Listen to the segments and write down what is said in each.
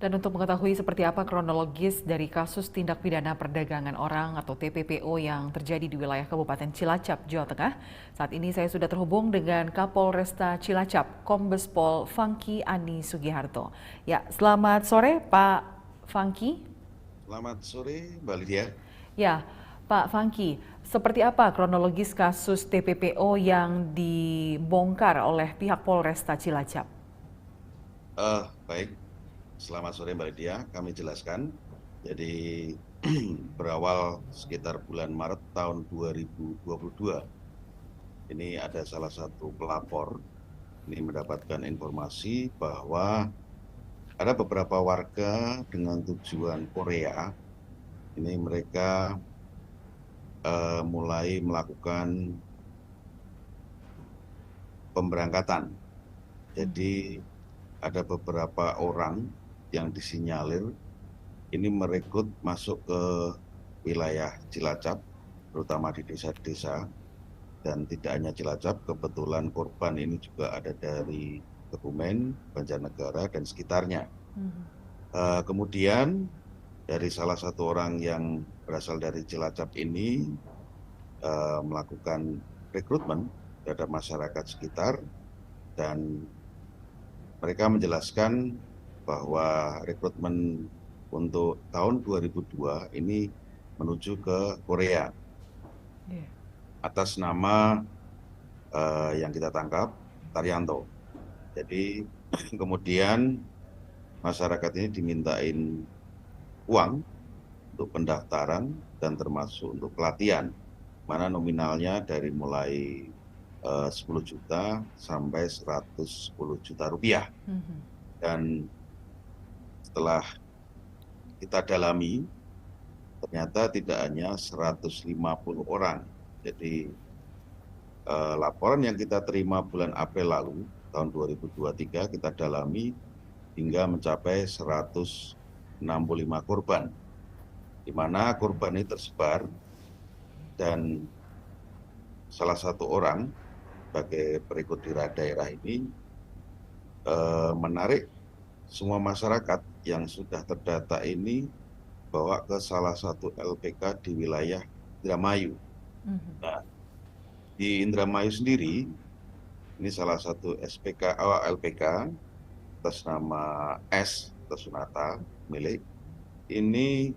Dan untuk mengetahui seperti apa kronologis dari kasus tindak pidana perdagangan orang atau TPPO yang terjadi di wilayah Kabupaten Cilacap, Jawa Tengah, saat ini saya sudah terhubung dengan Kapolresta Cilacap, Kombes Pol Fangki Ani Sugiharto. Ya, selamat sore Pak Fangki. Selamat sore, Mbak Lydia. Ya, Pak Fangki, seperti apa kronologis kasus TPPO yang dibongkar oleh pihak Polresta Cilacap? Baik, selamat sore Mbak Lydia. Kami jelaskan. Jadi berawal sekitar bulan Maret tahun 2022, ini ada salah satu pelapor ini mendapatkan informasi bahwa ada beberapa warga dengan tujuan Korea. Ini mereka mulai melakukan pemberangkatan. Jadi ada beberapa orang yang disinyalir ini merekrut masuk ke wilayah Cilacap, terutama di desa-desa, dan tidak hanya Cilacap, kebetulan korban ini juga ada dari Kebumen, Banjarnegara, dan sekitarnya. Kemudian dari salah satu orang yang berasal dari Cilacap ini melakukan rekrutmen terhadap masyarakat sekitar, dan mereka menjelaskan bahwa rekrutmen untuk tahun 2002 ini menuju ke Korea atas nama yang kita tangkap Taryanto. Jadi kemudian masyarakat ini dimintain uang untuk pendaftaran dan termasuk untuk pelatihan, mana nominalnya dari mulai 10 juta sampai 110 juta rupiah. Dan setelah kita dalami, ternyata tidak hanya 150 orang. Jadi laporan yang kita terima bulan April lalu, tahun 2023, kita dalami hingga mencapai 165 korban. Di mana korban ini tersebar dan salah satu orang sebagai berikut di daerah ini menarik semua masyarakat yang sudah terdata ini bawa ke salah satu LPK di wilayah Indramayu. Nah, di Indramayu sendiri, ini salah satu SPK LPK atas nama S atau Sunata milik ini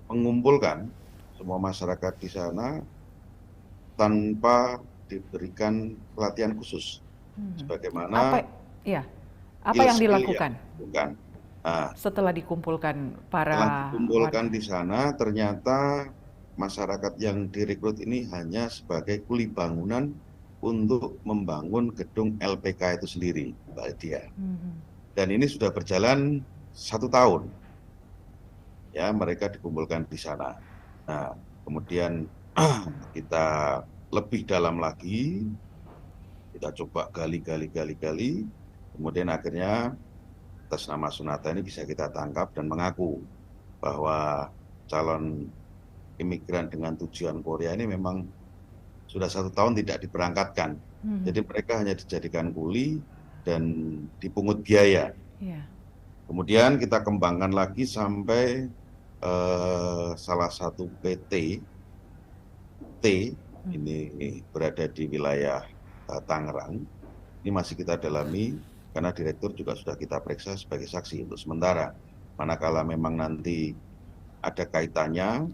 mengumpulkan semua masyarakat di sana tanpa diberikan pelatihan khusus, Apa sebagaimana ya? Apa yang skill yang dilakukan bukan. Nah, setelah dikumpulkan setelah para dikumpulkan warga? di sana, ternyata masyarakat yang direkrut ini hanya sebagai kuli bangunan untuk membangun gedung LPK itu sendiri, Mbak Lydia. Dan ini sudah berjalan 1 tahun, ya mereka dikumpulkan di sana. Nah, kemudian kita lebih dalam lagi, kita coba gali, kemudian akhirnya atas nama Sunata ini bisa kita tangkap dan mengaku bahwa calon imigran dengan tujuan Korea ini memang sudah 1 tahun tidak diberangkatkan. Jadi mereka hanya dijadikan kuli dan dipungut biaya. Ya. Kemudian kita kembangkan lagi sampai salah satu PT ini berada di wilayah Tangerang. Ini masih kita dalami karena direktur juga sudah kita periksa sebagai saksi untuk sementara. Manakala memang nanti ada kaitannya,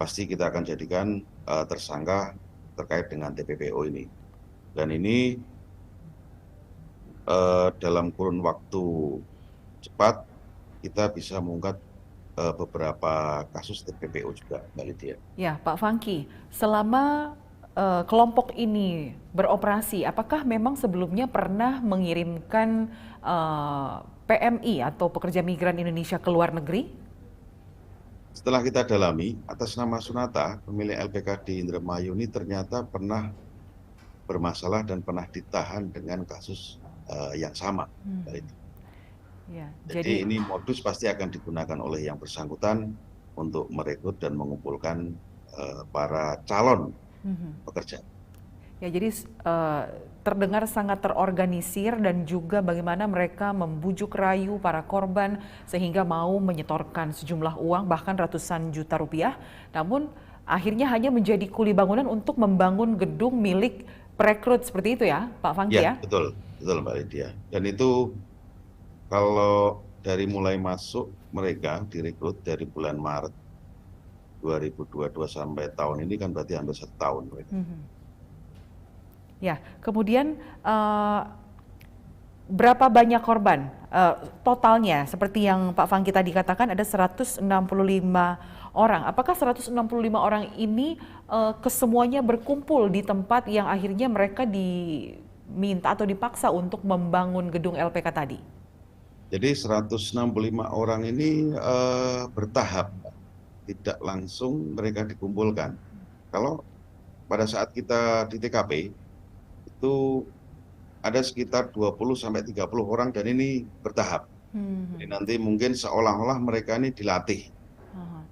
pasti kita akan jadikan tersangka terkait dengan TPPO ini. Dan ini dalam kurun waktu cepat kita bisa mengungkap beberapa kasus TPPO juga, Mbak Lydia. Ya, Pak Fangki, selama kelompok ini beroperasi, apakah memang sebelumnya pernah mengirimkan PMI atau pekerja migran Indonesia ke luar negeri? Setelah kita dalami, atas nama Sunata, pemilik LPK di Indramayu ini ternyata pernah bermasalah dan pernah ditahan dengan kasus yang sama. Ya, Jadi ini modus pasti akan digunakan oleh yang bersangkutan untuk merekrut dan mengumpulkan para calon pekerja. Ya, jadi terdengar sangat terorganisir dan juga bagaimana mereka membujuk rayu para korban sehingga mau menyetorkan sejumlah uang bahkan ratusan juta rupiah. Namun akhirnya hanya menjadi kuli bangunan untuk membangun gedung milik perekrut seperti itu ya, Pak Fangki Ya, ya? betul, betul Mbak Lydia. Dan itu kalau dari mulai masuk mereka direkrut dari bulan Maret 2022 sampai tahun ini kan berarti hampir 1 tahun mereka. Ya, kemudian berapa banyak korban totalnya? Seperti yang Pak Fangki tadi katakan ada 165 orang. Apakah 165 orang ini kesemuanya berkumpul di tempat yang akhirnya mereka diminta atau dipaksa untuk membangun gedung LPK tadi? Jadi 165 orang ini bertahap, tidak langsung mereka dikumpulkan. Kalau pada saat kita di TKP, itu ada sekitar 20-30 orang dan ini bertahap. Jadi nanti mungkin seolah-olah mereka ini dilatih.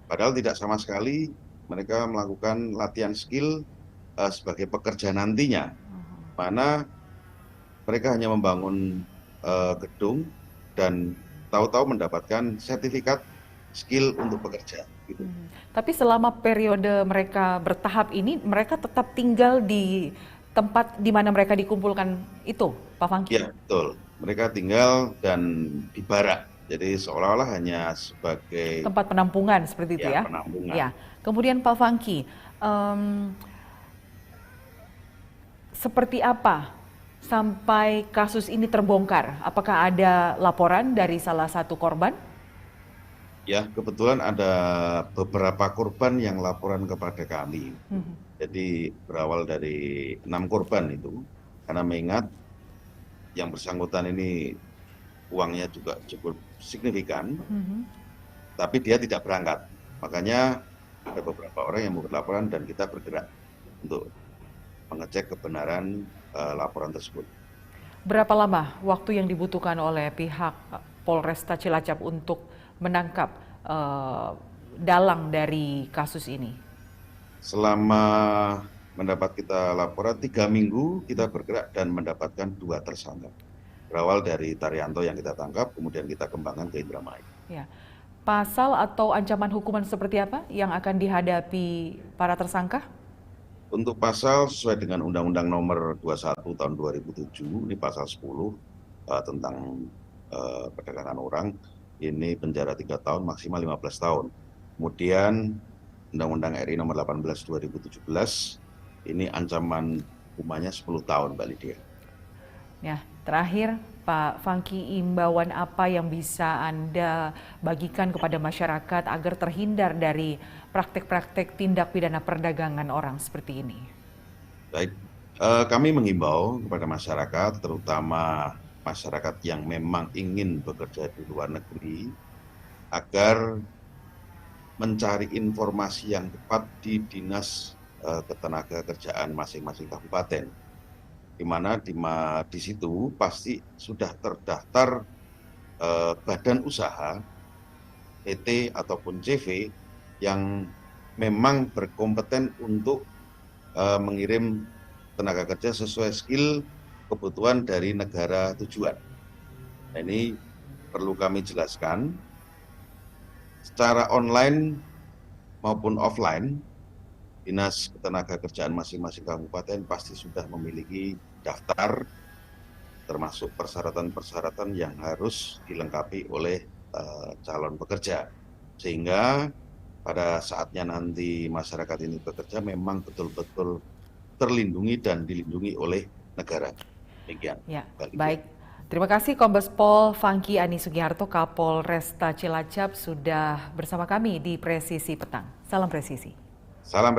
Padahal tidak sama sekali mereka melakukan latihan skill sebagai pekerja nantinya. Mana mereka hanya membangun gedung dan tahu-tahu mendapatkan sertifikat skill untuk bekerja. Gitu. Tapi selama periode mereka bertahap ini, mereka tetap tinggal di tempat di mana mereka dikumpulkan itu, Pak Fangki? Ya, betul. Mereka tinggal dan di barak. Jadi seolah-olah hanya sebagai tempat penampungan seperti itu ya? Penampungan. Ya. Kemudian Pak Fangki, seperti apa sampai kasus ini terbongkar? Apakah ada laporan dari salah satu korban? Ya, kebetulan ada beberapa korban yang laporan kepada kami. Jadi berawal dari 6 korban itu, karena mengingat yang bersangkutan ini uangnya juga cukup signifikan, tapi dia tidak berangkat. Makanya ada beberapa orang yang membuat laporan dan kita bergerak untuk mengecek kebenaran laporan tersebut. Berapa lama waktu yang dibutuhkan oleh pihak Polresta Cilacap untuk menangkap dalang dari kasus ini? Selama mendapat kita laporan 3 minggu kita bergerak dan mendapatkan 2 tersangka. Berawal dari Taryanto yang kita tangkap, kemudian kita kembangkan ke Indramayu. Ya. Pasal atau ancaman hukuman seperti apa yang akan dihadapi para tersangka? Untuk pasal sesuai dengan Undang-Undang Nomor 21 Tahun 2007, ini pasal 10 tentang perdagangan orang, ini penjara 3 tahun maksimal 15 tahun. Kemudian Undang-Undang RI Nomor 18 2017, ini ancaman hukumannya 10 tahun, Mbak Lydia. Ya, terakhir Pak Fangki, imbauan apa yang bisa Anda bagikan kepada masyarakat agar terhindar dari praktek-praktek tindak pidana perdagangan orang seperti ini? Baik, kami menghimbau kepada masyarakat, terutama masyarakat yang memang ingin bekerja di luar negeri, agar mencari informasi yang tepat di Dinas Ketenagakerjaan masing-masing kabupaten, di mana di situ pasti sudah terdaftar badan usaha, PT ataupun CV yang memang berkompeten untuk mengirim tenaga kerja sesuai skill kebutuhan dari negara tujuan. Nah, ini perlu kami jelaskan, secara online maupun offline, Dinas Ketenagakerjaan masing-masing kabupaten pasti sudah memiliki daftar, termasuk persyaratan-persyaratan yang harus dilengkapi oleh calon pekerja. Sehingga pada saatnya nanti masyarakat ini bekerja memang betul-betul terlindungi dan dilindungi oleh negara. Demikian. Ya, baik. Terima kasih Kombes Pol Fangki Ani Sugiharto, Kapolresta Cilacap sudah bersama kami di Presisi Petang. Salam presisi. Salam